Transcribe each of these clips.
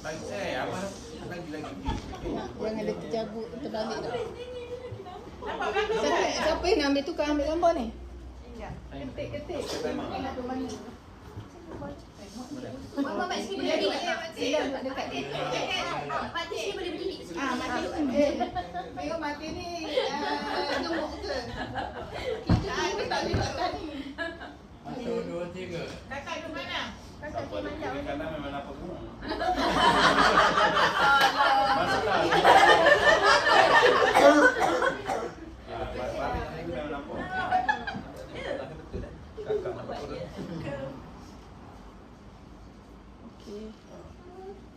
Abang lagi. Yang ada tercabut terbalik dah. Nampak belakang? Siapa yang nak ambil tukar ambil gambar ni? Ketik. Nak ke mana? Mak sini boleh berdiri. Sila dekat. Mak sini boleh berdiri. Mati. Tengok mati ni gemuk ke? Kita tak boleh tadi. 1, 2, 3. Kakak di mana? Kakak dia mantap. Kanan memang nampak semua. Okey.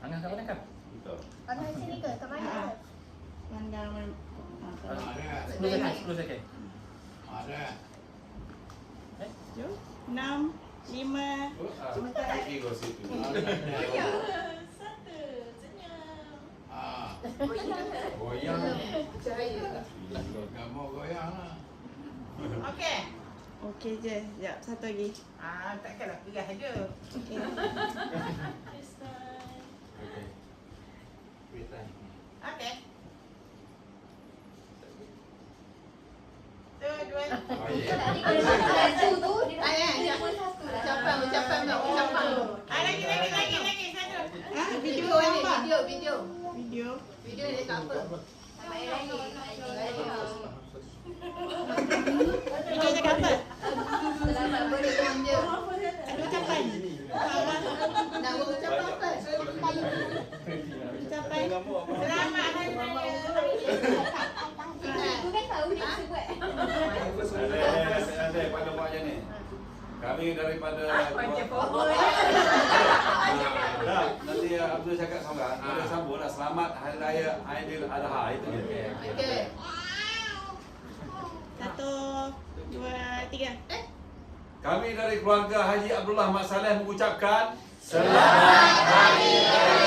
Angah kat mana kan? Angah sini ke? Kat mana? Pandang 10 second. Ada. 6 5 Ego situ. Satu. Senyum. Goyang. cahaya. Gambar goyang lah. Okey. Okey je. Sekejap, satu lagi. Takkanlah gerah je. Okey. Okay. Wait time. Okey. Tu, dua. Satu tu. Ucapan tak ucapan. Lagi. Satu. Video ni, video. Video ni dekat apa? Video cakap apa? Selamat berbelanja. Ada ucapan. Nak ucapan apa? Ucapan. Selamat Hari Raya. Aku kan tahu dia bisa buat. Ada pada buat je ni. Kami daripada nanti Abdul cakap seorang, kita sambunglah selamat Hari Raya Aidiladha itu je. Okey. 1 2 3. Kami dari keluarga Haji Abdullah Mat Saleh mengucapkan Selamat Hari Raya